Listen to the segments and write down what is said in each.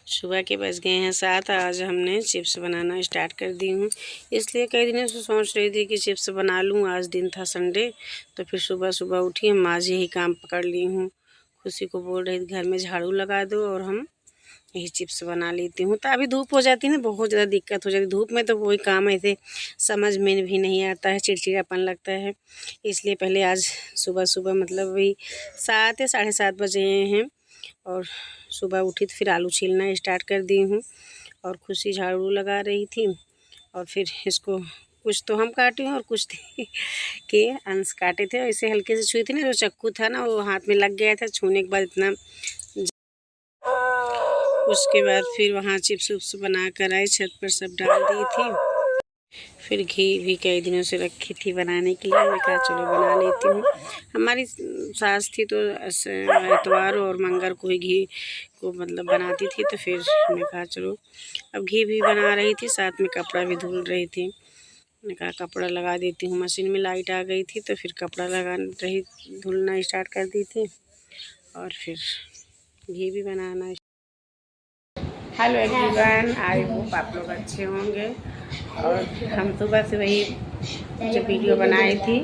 सुबह के बज गए हैं 7। आज हमने चिप्स बनाना स्टार्ट कर दी हूँ। इसलिए कई दिनों से सोच रही थी कि चिप्स बना लूँ। आज दिन था संडे, तो फिर सुबह सुबह उठी, हम आज यही काम पकड़ ली हूँ। खुशी को बोल रही थी घर में झाड़ू लगा दो और हम यही चिप्स बना लेती हूँ। तो अभी धूप हो जाती है ना, बहुत ज़्यादा दिक्कत हो जाती है धूप में, तो वही काम ऐसे समझ में भी नहीं आता है, चिड़चिड़ापन लगता है। इसलिए पहले आज सुबह सुबह मतलब वही 7 या 7:30 बजे हैं और सुबह उठी तो फिर आलू छीलना स्टार्ट कर दी हूँ और खुशी झाड़ू लगा रही थी। और फिर इसको कुछ तो हम काटी हूँ और कुछ के अंश काटे थे, ऐसे हल्के से छुई थी ना, जो चक्कू था ना वो हाथ में लग गया था। छूने के बाद इतना, उसके बाद फिर वहाँ चिप्स उप्स बना कर आई, छत पर सब डाल दी थी। फिर घी भी कई दिनों से रखी थी बनाने के लिए, मैं कहा चलो बना लेती हूँ। हमारी सास थी तो इतवार और मंगर को ही घी को मतलब बनाती थी, तो फिर मैं कहा चलो अब घी भी बना रही थी, साथ में कपड़ा भी धुल रही थी। मैंने कहा कपड़ा लगा देती हूँ, मशीन में लाइट आ गई थी तो फिर कपड़ा लगा रही, धुलना स्टार्ट कर दी थी और फिर घी भी बनाना। हेलो एवरीवन, आई होप आप लोग अच्छे होंगे। और हम सुबह से वही जब वीडियो बनाई थी,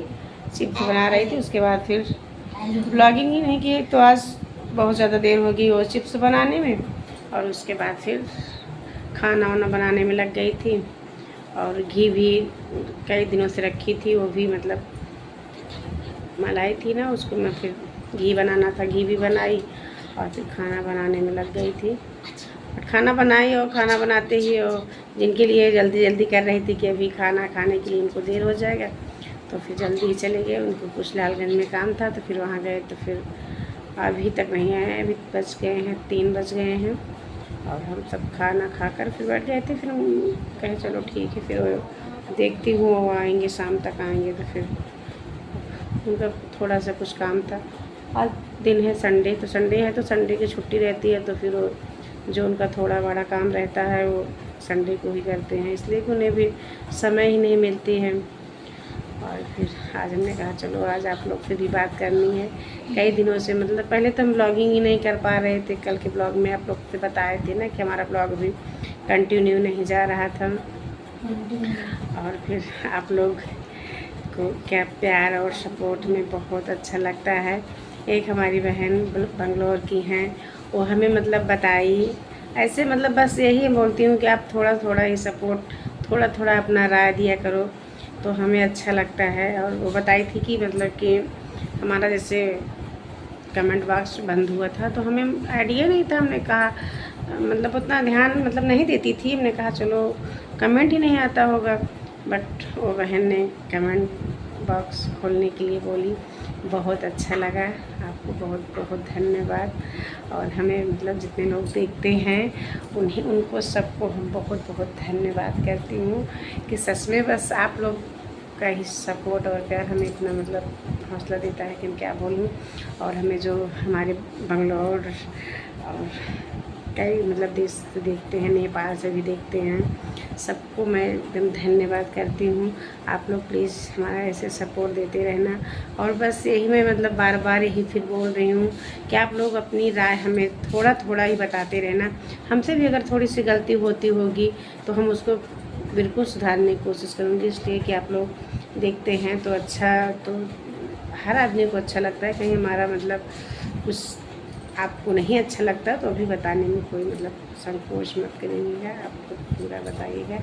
चिप्स बना रही थी, उसके बाद फिर ब्लॉगिंग ही नहीं की, तो आज बहुत ज़्यादा देर हो गई वो चिप्स बनाने में। और उसके बाद फिर खाना वाना बनाने में लग गई थी और घी भी कई दिनों से रखी थी, वो भी मतलब मलाई थी ना, उसको मैं फिर घी बनाना था, घी भी बनाई और फिर खाना बनाने में लग गई थी। खाना बनाई और खाना बनाते ही और जिनके लिए जल्दी जल्दी कर रही थी कि अभी खाना खाने के लिए इनको देर हो जाएगा, तो फिर जल्दी ही चले गए। उनको कुछ लालगंज में काम था तो फिर वहाँ गए, तो फिर अभी तक नहीं आए। अभी बज गए हैं 3 बज गए हैं और हम सब खाना खाकर फिर बैठ गए थे। फिर हम कहे चलो ठीक है, फिर देखती हूँ वो आएंगे, शाम तक आएंगे, तो फिर उनका थोड़ा सा कुछ काम था। आज दिन है संडे, तो संडे है तो संडे की छुट्टी रहती है, तो फिर वो जो उनका थोड़ा बड़ा काम रहता है वो संडे को ही करते हैं, इसलिए कि उन्हें भी समय ही नहीं मिलती है। और फिर आज हमने कहा चलो आज आप लोग से भी बात करनी है। कई दिनों से मतलब पहले तो हम ब्लॉगिंग ही नहीं कर पा रहे थे। कल के ब्लॉग में आप लोग से बताए थे ना कि हमारा ब्लॉग भी कंटिन्यू नहीं जा रहा था। और फिर आप लोग को क्या प्यार और सपोर्ट में बहुत अच्छा लगता है। एक हमारी बहन बंगलोर की हैं, वो हमें मतलब बताई ऐसे, मतलब बस यही बोलती हूँ कि आप थोड़ा थोड़ा ही सपोर्ट, थोड़ा थोड़ा अपना राय दिया करो तो हमें अच्छा लगता है। और वो बताई थी कि मतलब कि हमारा जैसे कमेंट बॉक्स बंद हुआ था तो हमें आइडिया नहीं था। हमने कहा मतलब उतना ध्यान मतलब नहीं देती थी, हमने कहा चलो कमेंट ही नहीं आता होगा, बट वो बहन ने कमेंट बॉक्स खोलने के लिए बोली। बहुत अच्छा लगा, आपको बहुत बहुत धन्यवाद। और हमें मतलब जितने लोग देखते हैं उनको सबको हम बहुत बहुत धन्यवाद करती हूँ कि सच में बस आप लोग का ही सपोर्ट और प्यार हमें इतना मतलब हौसला देता है कि मैं क्या बोलूँ। और हमें जो हमारे बंगलौर और कई मतलब देश से देखते हैं, नेपाल से भी देखते हैं, सबको मैं एकदम धन्यवाद करती हूँ। आप लोग प्लीज़ हमारा ऐसे सपोर्ट देते रहना। और बस यही मैं मतलब बार बार यही फिर बोल रही हूँ कि आप लोग अपनी राय हमें थोड़ा थोड़ा ही बताते रहना। हमसे भी अगर थोड़ी सी गलती होती होगी तो हम उसको बिल्कुल सुधारने की कोशिश करूँगी। इसलिए कि आप लोग देखते हैं तो अच्छा, तो हर आदमी को अच्छा लगता है। कहीं हमारा मतलब कुछ आपको नहीं अच्छा लगता तो अभी बताने में कोई मतलब संकोच मत करिएगा, आपको पूरा बताइएगा।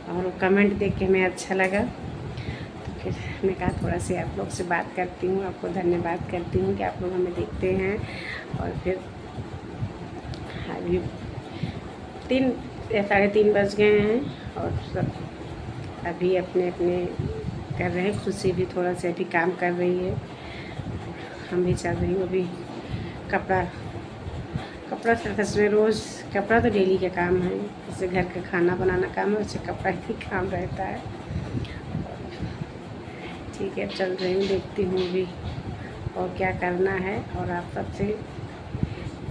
और कमेंट देख के हमें अच्छा लगा तो फिर मैं कहा थोड़ा सी आप लोग से बात करती हूँ, आपको धन्यवाद करती हूँ कि आप लोग हमें देखते हैं। और फिर अभी 3 या 3:30 बज गए हैं और सब अभी अपने अपने कर रहे हैं। खुशी भी थोड़ा सा अभी काम कर रही है, हम भी चल रही हूँ। अभी कपड़ा सच में रोज़ कपड़ा तो डेली का काम है, जैसे घर का खाना बनाना काम है वैसे कपड़ा ही काम रहता है। ठीक है, चल रही हूँ, देखती हूँ भी और क्या करना है। और आप सबसे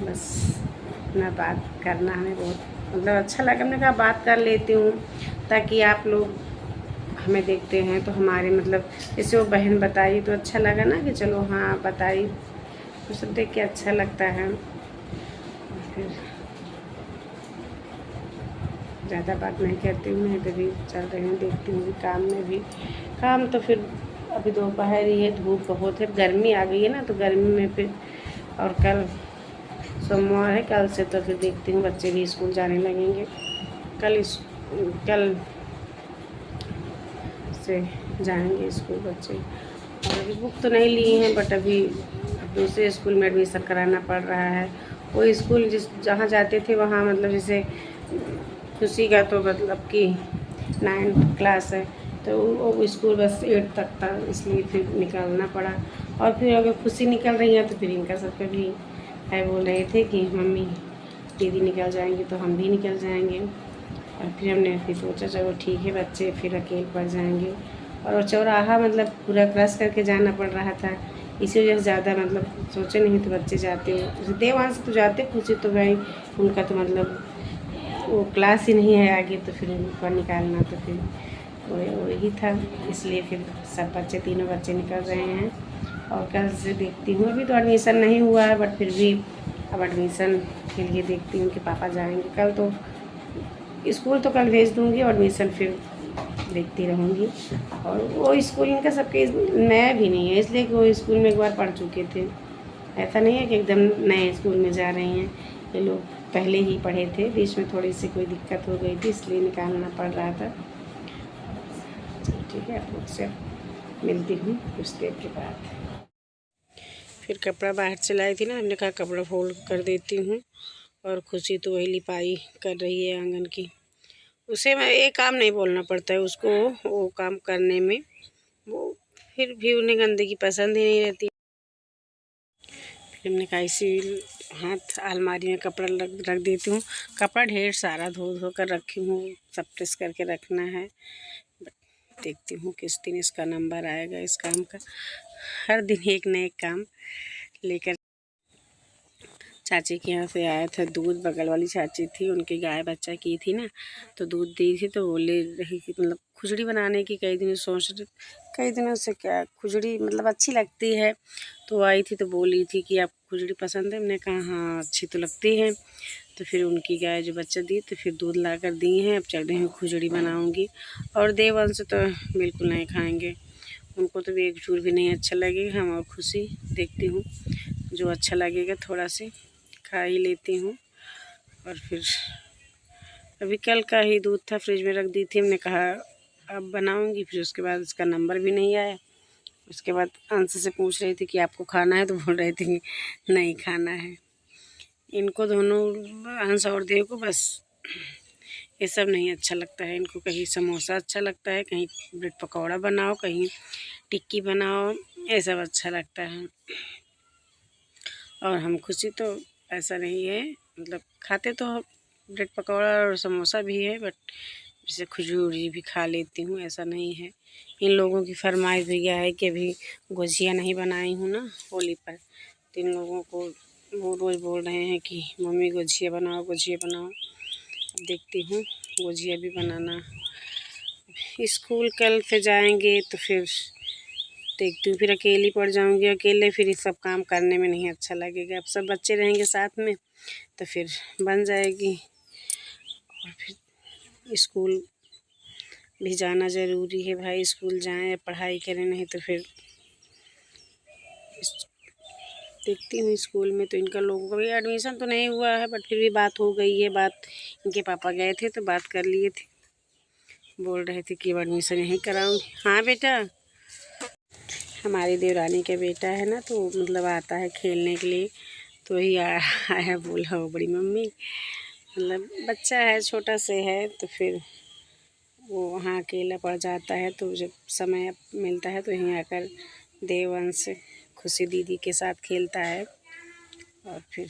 बस अपना बात करना हमें बहुत मतलब अच्छा लगा। हमने कहा बात कर लेती हूँ ताकि आप लोग हमें देखते हैं तो हमारे मतलब जैसे वो बहन बताई तो अच्छा लगा ना कि चलो हाँ बताई, तो सब देख के अच्छा लगता है। फिर ज़्यादा बात नहीं करती हूँ, नहीं तो भी चल रहे हैं, देखती हूँ भी काम में भी। काम तो फिर अभी दोपहर ही है, धूप बहुत है, गर्मी आ गई है ना, तो गर्मी में फिर। और कल सोमवार है, कल से तो फिर देखती हूँ बच्चे भी स्कूल जाने लगेंगे। कल से जाएंगे स्कूल बच्चे। और अभी बुक तो नहीं लिए हैं, बट अभी दूसरे स्कूल में एडमिशन कराना पड़ रहा है। वो स्कूल जहाँ जाते थे वहाँ मतलब जैसे खुशी का तो मतलब कि 9th क्लास है, तो वो स्कूल बस 8 तक था, इसलिए फिर निकालना पड़ा। और फिर अगर खुशी निकल रही है तो फिर इनका सबका भी है, बोल रहे थे कि मम्मी दीदी निकल जाएंगे तो हम भी निकल जाएंगे। और फिर हमने फिर सोचा चलो ठीक है, बच्चे फिर अकेले पड़ जाएंगे। और वो चौराहा मतलब पूरा क्रॉस करके जाना पड़ रहा था, इसी वजह से ज़्यादा मतलब सोचे नहीं तो बच्चे जाते। देवांश तो जाते, खुशी तो भाई उनका तो मतलब वो क्लास ही नहीं है आगे, तो फिर उनको निकालना तो फिर वही था, इसलिए फिर सब बच्चे, तीनों बच्चे निकल रहे हैं। और कल से देखती हूँ, अभी तो एडमिशन नहीं हुआ है, बट फिर भी अब एडमिशन के लिए देखती हूँ कि पापा जाएंगे। कल तो स्कूल तो कल भेज दूँगी, और एडमिशन फिर देखती रहूँगी। और वो स्कूल इनका सबके नया भी नहीं है, इसलिए कि वो स्कूल में एक बार पढ़ चुके थे। ऐसा नहीं है कि एकदम नए स्कूल में जा रहे हैं, ये लोग पहले ही पढ़े थे, बीच में थोड़ी सी कोई दिक्कत हो गई थी, इसलिए निकालना पड़ रहा था। ठीक है, आप लोग से मिलती हूँ कुछ देर के बाद। फिर कपड़ा बाहर से लाई थी ना, हमने कहा कपड़ा फोल्ड कर देती हूँ। और खुशी तो वही लिपाई कर रही है आंगन की। उसे मैं एक काम नहीं बोलना पड़ता है उसको, वो काम करने में वो फिर भी उन्हें गंदगी पसंद ही नहीं रहती। फिर हमने कहा इसी हाथ अलमारी में कपड़ा रख देती हूँ। कपड़ा ढेर सारा धो धो कर रखी हूँ, सब प्रेस करके रखना है। देखती हूँ किस दिन इसका नंबर आएगा इस काम का। हर दिन एक न एक काम लेकर। चाची के यहाँ से आया था दूध, बगल वाली चाची थी, उनकी गाय बच्चा की थी ना, तो दूध दी थी, तो बोले रही कि मतलब खिचड़ी बनाने की कई दिनों से क्या खिचड़ी मतलब अच्छी लगती है। तो आई थी तो बोली थी कि आपको खिचड़ी पसंद है, हमने कहा हाँ अच्छी तो लगती है। तो फिर उनकी गाय जो बच्चा दी तो फिर दूध ला कर दी हैं, अब चल रही हूँ खिचड़ी बनाऊँगी। और देवंश तो बिल्कुल नहीं खाएँगे, उनको तो भी एक चूर भी नहीं अच्छा लगेगा। हम और खुशी देखती हूँ जो अच्छा लगेगा थोड़ा से खा ही लेती हूँ। और फिर अभी कल का ही दूध था, फ्रिज में रख दी थी, हमने कहा अब बनाऊँगी। फिर उसके बाद उसका नंबर भी नहीं आया। उसके बाद अंश से पूछ रही थी कि आपको खाना है, तो बोल रहे थे कि नहीं खाना है। इनको दोनों अंश और देव को बस ये सब नहीं अच्छा लगता है। इनको कहीं समोसा अच्छा लगता है, कहीं ब्रेड पकौड़ा बनाओ, कहीं टिक्की बनाओ, ये सब अच्छा लगता है। और हम खुशी तो ऐसा नहीं है, मतलब खाते तो ब्रेड पकौड़ा और समोसा भी है, बट जैसे खजूरी भी खा लेती हूँ, ऐसा नहीं है। इन लोगों की फरमाइश भी यह है कि अभी गुजिया नहीं बनाई हूँ ना होली पर, तो इन लोगों को वो रोज़ बोल रहे हैं कि मम्मी गुजिया बनाओ गुजिया बनाओ। अब देखती हूँ गुजिया भी बनाना। स्कूल कल से जाएंगे तो फिर देखती हूँ, फिर अकेली पड़ जाऊँगी, अकेले फिर ये सब काम करने में नहीं अच्छा लगेगा। अब सब बच्चे रहेंगे साथ में तो फिर बन जाएगी। और फिर स्कूल भी जाना ज़रूरी है भाई, स्कूल जाएं पढ़ाई करें, नहीं तो फिर देखती हूँ स्कूल में। तो इनका लोगों का भी एडमिशन तो नहीं हुआ है, बट फिर भी बात हो गई है। बात इनके पापा गए थे तो बात कर लिए थे, बोल रहे थे कि एडमिशन यहीं कराऊँगी। हाँ बेटा, हमारी देवरानी का बेटा है ना, तो मतलब आता है खेलने के लिए, तो वही आया बोला हो बड़ी मम्मी, मतलब बच्चा है छोटा से है, तो फिर वो वहाँ अकेला पड़ जाता है, तो जब समय मिलता है तो यहीं आकर देवंश खुशी दीदी के साथ खेलता है। और फिर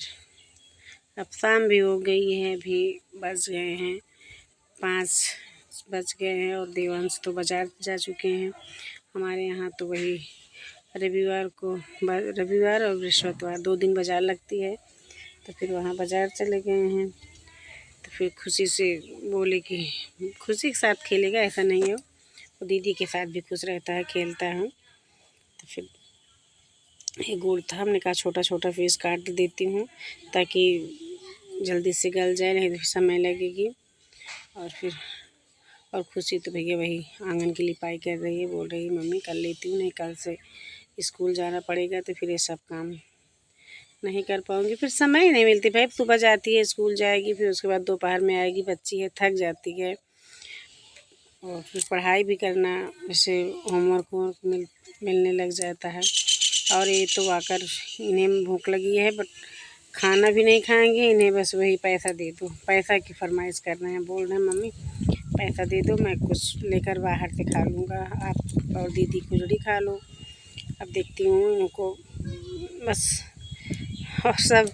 अब शाम भी हो गई है, अभी बज गए हैं 5 बज गए हैं, और देवांश तो बाज़ार जा चुके हैं। हमारे यहाँ तो वही रविवार और बृहस्पतिवार 2 दिन बाज़ार लगती है, तो फिर वहाँ बाज़ार चले गए हैं। तो फिर खुशी से बोले कि खुशी के साथ खेलेगा, ऐसा नहीं है, वो दीदी के साथ भी खुश रहता है, खेलता है। तो फिर एक गुड़ था, हमने कहा छोटा छोटा पीस काट देती हूँ ताकि जल्दी से गल जाए, नहीं तो समय लगेगी। और फिर और खुशी तो भैया वही आंगन की लिपाई कर रही है, बोल रही है मम्मी कर लेती हूँ, नहीं कल से स्कूल जाना पड़ेगा तो फिर ये सब काम नहीं कर पाऊँगी, फिर समय ही नहीं मिलती भाई। सुबह जाती है स्कूल जाएगी, फिर उसके बाद दोपहर में आएगी, बच्ची है थक जाती है, और फिर पढ़ाई भी करना, जैसे होमवर्क मिलने लग जाता है। और ये तो आकर इन्हें भूख लगी है बट खाना भी नहीं खाएंगे, इन्हें बस वही पैसा दे दो, पैसा की फरमाइश कर रहे हैं, बोल रहे हैं मम्मी पैसा दे दो, मैं कुछ लेकर बाहर से खा लूँगा, आप और दीदी खुजड़ी खा लो। अब देखती हूँ इनको बस। और सब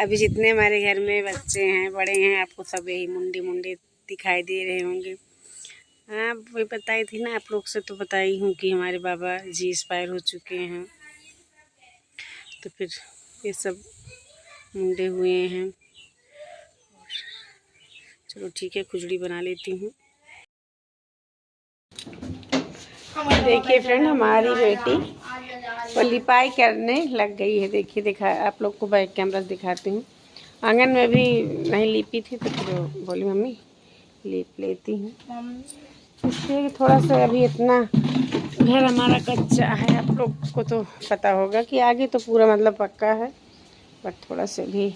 अभी जितने हमारे घर में बच्चे हैं बड़े हैं, आपको सब यही मुंडे मुंडे दिखाई दे रहे होंगे। हाँ वही बताई थी ना आप लोग से, तो बताई हूँ कि हमारे बाबा जी एक्सपायर हो चुके हैं, तो फिर ये सब मुंडे हुए हैं। चलो ठीक है, खुजड़ी बना लेती हूँ। देखिए फ्रेंड, हमारी बेटी वो लिपाई करने लग गई है। देखिए दिखा आप लोग को बैक कैमरा से दिखाती हूँ। आंगन में भी नहीं लिपी थी तो फिर बोली मम्मी लिप लेती हूँ। इसलिए थोड़ा सा अभी इतना घर हमारा कच्चा है, आप लोग को तो पता होगा कि आगे तो पूरा मतलब पक्का है, बट थोड़ा सा भी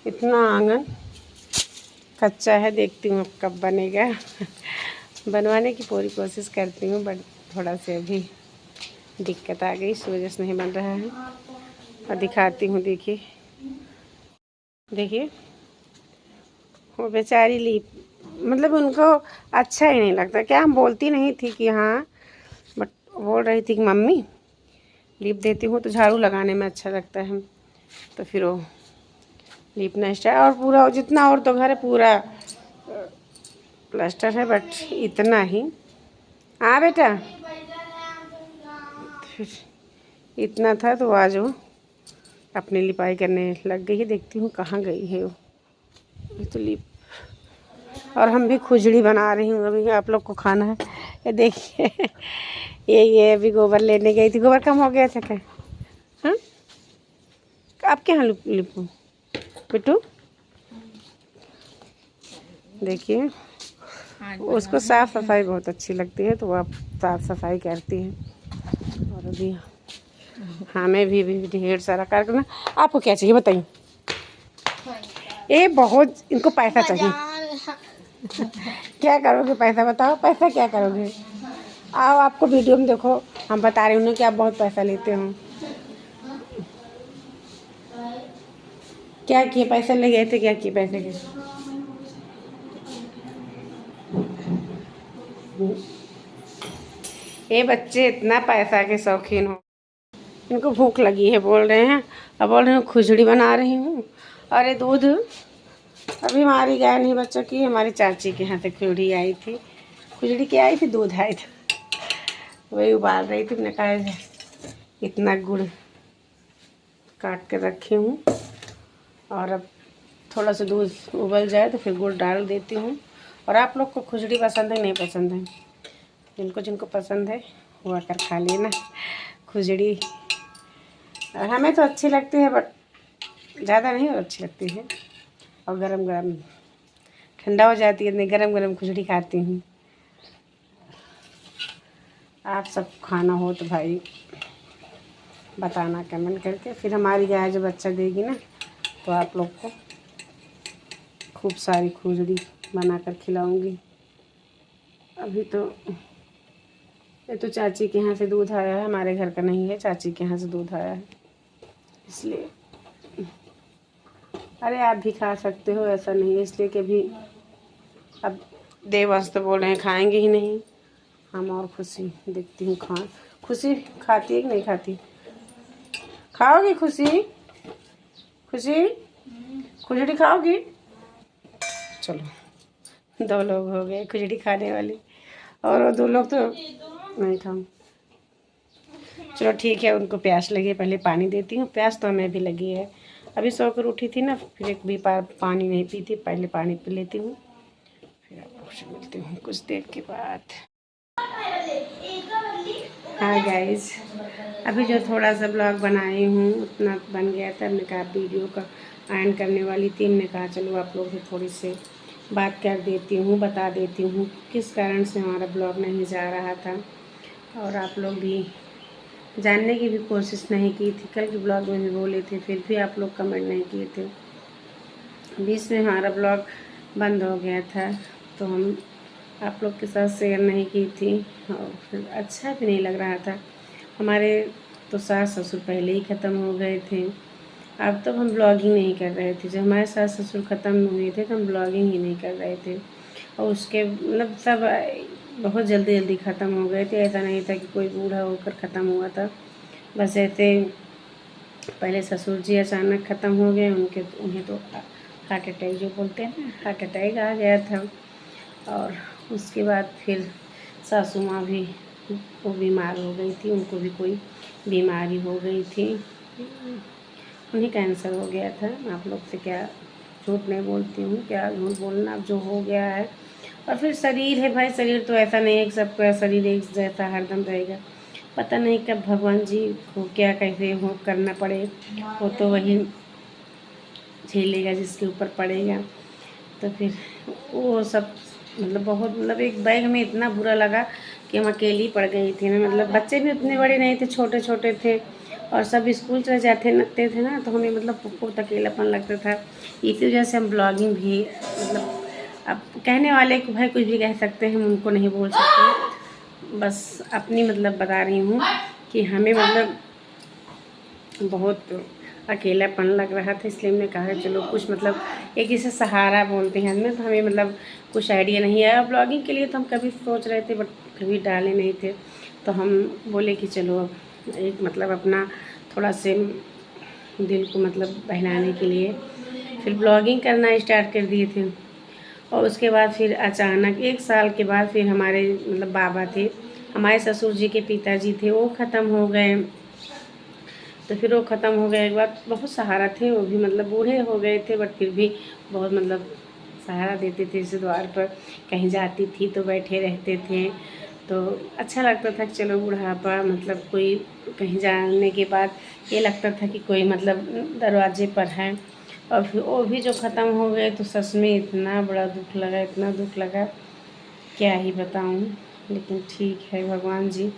इतना आंगन कच्चा है। देखती हूँ कब बनेगा। बनवाने की पूरी कोशिश करती हूँ, बट थोड़ा सा अभी दिक्कत आ गई, इस वजह से नहीं बन रहा है। और दिखाती हूँ, देखिए देखिए वो बेचारी लीप, मतलब उनको अच्छा ही नहीं लगता क्या। हम बोलती नहीं थी कि हाँ, बट बोल रही थी कि मम्मी लीप देती हूँ तो झाड़ू लगाने में अच्छा लगता है, तो फिर वो लीपना स्टार्ट। और पूरा जितना और तो घर है पूरा प्लास्टर है, बट इतना ही। हाँ बेटा, फिर इतना था तो आज वो अपनी लिपाई करने लग गई है। देखती हूँ कहाँ गई है वो तो लिप। और हम भी खुजड़ी बना रही हूँ, अभी आप लोग को खाना है। ये देखिए ये अभी गोबर लेने गई थी, गोबर कम हो गया था क्या? हाँ आपके यहाँ लिपू बिट्टू, देखिए उसको साफ़ सफाई बहुत अच्छी लगती है, तो वो आप साफ़ सफाई करती हैं। और अभी हमें भी ढेर सारा कार्यक्रम। आपको क्या चाहिए बताइए? ये बहुत इनको पैसा चाहिए। क्या करोगे पैसा, बताओ पैसा क्या करोगे? आओ आपको वीडियो में देखो, हम बता रहे हैं कि आप बहुत पैसा लेते हो। क्या किए पैसे ले गए थे, क्या किए पैसे के? ये बच्चे इतना पैसा के शौकीन हो, इनको भूख लगी है बोल रहे हैं। अब बोल रहे हैं खुजड़ी बना रही हूँ। अरे दूध अभी हमारी गाय नहीं बच्चों की, हमारी चाची के यहाँ से खुजड़ी आई थी। खुजड़ी क्या आई थी, दूध आई था, वही उबाल रही थी। मैंने कहा इतना गुड़ काट कर रखी हूँ, और अब थोड़ा सा दूध उबल जाए तो फिर गुड़ डाल देती हूँ। और आप लोग को खुजड़ी पसंद है नहीं पसंद है? जिनको जिनको पसंद है वो आकर खा लेना खुजड़ी। और हमें तो अच्छी लगती है, बट ज़्यादा नहीं और अच्छी लगती है। और गरम गरम ठंडा हो जाती है, नहीं गरम गरम खुजड़ी खाती हूँ। आप सब खाना हो तो भाई बताना कमेंट करके। फिर हमारी गाय जब बच्चा देगी ना, तो आप लोग को खूब सारी खुजड़ी बना कर खिलाऊँगी। अभी तो ये तो चाची के यहाँ से दूध आया है, हमारे घर का नहीं है, चाची के यहाँ से दूध आया है इसलिए। अरे आप भी खा सकते हो, ऐसा नहीं है, इसलिए कि अभी अब देवंश तो बोल रहे हैं खाएंगे ही नहीं। हम और खुशी देखती हूँ खुशी खाती है कि नहीं खाती? खाओगी खुशी? खुशी खुजड़ी खाओगी? चलो 2 लोग हो गए खुजड़ी खाने वाले, और वो 2 लोग तो नहीं खाऊँ। चलो ठीक है, उनको प्यास लगी है, पहले पानी देती हूँ। प्यास तो हमें भी लगी है, अभी सोकर उठी थी ना, फिर एक भी पानी नहीं पी थी, पहले पानी पी लेती हूँ, फिर आप लोग से मिलती हूँ कुछ देर के बाद। हाँ गाइस, अभी जो थोड़ा सा ब्लॉग बनाई हूँ उतना बन गया था। हमने कहा वीडियो का एंड करने वाली थी, हमने कहा चलो आप लोग से थोड़ी सी बात कर देती हूँ, बता देती हूँ किस कारण से हमारा ब्लॉग नहीं जा रहा था। और आप लोग भी जानने की भी कोशिश नहीं की थी। कल के ब्लॉग में भी बोले थे, फिर भी आप लोग कमेंट नहीं किए थे। बीच में हमारा ब्लॉग बंद हो गया था तो हम आप लोग के साथ शेयर नहीं की थी और फिर अच्छा भी नहीं लग रहा था। हमारे तो सास ससुर पहले ही ख़त्म हो गए थे। अब तो हम ब्लॉगिंग नहीं कर रहे थे। जब हमारे सास ससुर ख़त्म हुए थे तो हम ब्लॉगिंग ही नहीं कर रहे थे। और उसके मतलब सब बहुत जल्दी जल्दी ख़त्म हो गए थे। ऐसा नहीं था कि कोई बूढ़ा होकर ख़त्म हुआ था। बस ऐसे पहले ससुर जी अचानक ख़त्म हो गए। उन्हें तो हार्ट अटैक जो बोलते हैं ना, हार्ट अटैक आ गया था। और उसके बाद फिर सासू माँ भी वो बीमार हो गई थी। उनको भी कोई बीमारी हो गई थी, उन्हें कैंसर हो गया था। मैं आप लोग से क्या झूठ नहीं बोलती हूँ, क्या झूठ बोलना। अब जो हो गया है। और फिर शरीर है भाई, शरीर तो ऐसा नहीं है कि सबका शरीर एक जैसा हरदम रहेगा। पता नहीं कब भगवान जी को क्या कैसे हो करना पड़े, वो तो वही झेलेगा जिसके ऊपर पड़ेगा। तो फिर वो सब मतलब बहुत मतलब एक बैग में इतना बुरा लगा कि हम अकेली पड़ गई थी ना। मतलब बच्चे भी उतने बड़े नहीं थे, छोटे छोटे थे और सब स्कूल चले जाते थे ना, तो हमें मतलब बहुत अकेलापन लगता था। इसी वजह से हम ब्लॉगिंग भी मतलब अब कहने वाले को भाई कुछ भी कह सकते हैं, हम उनको नहीं बोल सकते। बस अपनी मतलब बता रही हूँ कि हमें मतलब बहुत अकेलापन लग रहा था, इसलिए हमने कहा चलो कुछ मतलब एक जैसे सहारा बोलते हैं हमें। तो हमें मतलब कुछ आइडिया नहीं आया ब्लॉगिंग के लिए, तो हम कभी सोच रहे थे बट कभी डाले नहीं थे। तो हम बोले कि चलो अब एक मतलब अपना थोड़ा से दिल को मतलब बहलाने के लिए फिर ब्लॉगिंग करना स्टार्ट कर दिए थे। और उसके बाद फिर अचानक 1 साल के बाद फिर हमारे मतलब बाबा थे, हमारे ससुर जी के पिताजी थे, वो ख़त्म हो गए। तो फिर वो ख़त्म हो गए के बाद बहुत सहारा थे, वो भी मतलब बूढ़े हो गए थे बट फिर भी बहुत मतलब सहारा देते थे। जैसे द्वार पर कहीं जाती थी तो बैठे रहते थे, तो अच्छा लगता था कि चलो बुढ़ापा मतलब कोई कहीं जाने के बाद ये लगता था कि कोई मतलब दरवाजे पर है। और फिर वो भी जो ख़त्म हो गए तो सच में इतना बड़ा दुख लगा, इतना दुख लगा क्या ही बताऊँ। लेकिन ठीक है, भगवान जी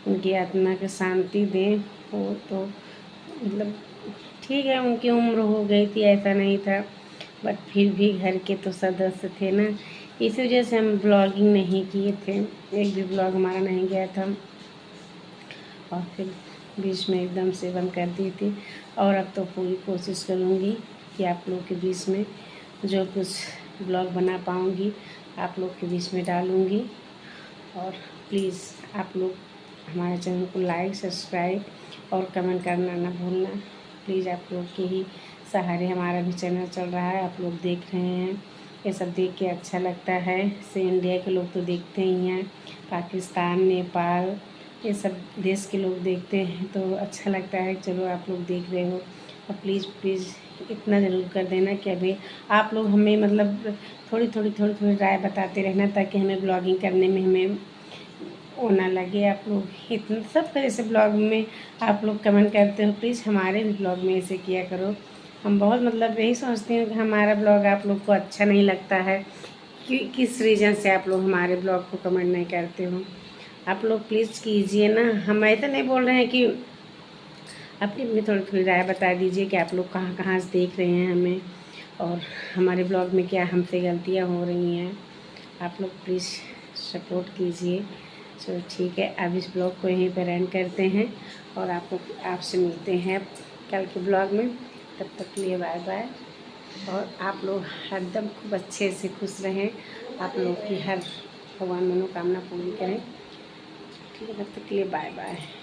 उनकी आत्मा को शांति दें। वो तो मतलब ठीक है, उनकी उम्र हो गई थी, ऐसा नहीं था बट फिर भी घर के तो सदस्य थे ना, इस वजह से हम ब्लॉगिंग नहीं किए थे। एक भी ब्लॉग हमारा नहीं गया था और फिर बीच में एकदम से बंद कर दी थी। और अब तो पूरी कोशिश करूँगी कि आप लोग के बीच में जो कुछ ब्लॉग बना पाऊँगी आप लोग के बीच में डालूँगी। और प्लीज़ आप लोग हमारे चैनल को लाइक, सब्सक्राइब और कमेंट करना ना भूलना। प्लीज़ आप लोग के ही सहारे हमारा भी चैनल चल रहा है, आप लोग देख रहे हैं, ये सब देख के अच्छा लगता है। से इंडिया के लोग तो देखते ही हैं, पाकिस्तान, नेपाल ये सब देश के लोग देखते हैं तो अच्छा लगता है। चलो आप लोग देख रहे हो और प्लीज़ इतना ज़रूर कर देना कि अभी आप लोग हमें मतलब थोड़ी राय बताते रहना, ताकि हमें ब्लॉगिंग करने में हमें वो ना लगे। आप लोग इतना सब ऐसे ब्लॉग में आप लोग कमेंट करते हो, प्लीज़ हमारे भी ब्लॉग में ऐसे किया करो। हम बहुत मतलब यही सोचते हैं कि हमारा ब्लॉग आप लोग को अच्छा नहीं लगता है कि किस रीज़न से आप लोग हमारे ब्लॉग को कमेंट नहीं करते हो। आप लोग प्लीज़ कीजिए ना। हम ऐसा नहीं बोल रहे हैं कि अपनी भी थोड़ी राय बता दीजिए कि आप लोग कहाँ कहाँ से देख रहे हैं हमें और हमारे ब्लॉग में क्या हमसे गलतियाँ हो रही हैं। आप लोग प्लीज़ सपोर्ट कीजिए। चलो ठीक है, अब इस ब्लॉग को यहीं पर एंड करते हैं और आपसे मिलते हैं कल के ब्लॉग में। तब तक के लिए बाय बाय। और आप लोग हरदम खूब अच्छे से खुश रहें, आप लोग की हर भगवान मनोकामना पूरी करें। ठीक है, तब तक के लिए बाय बाय।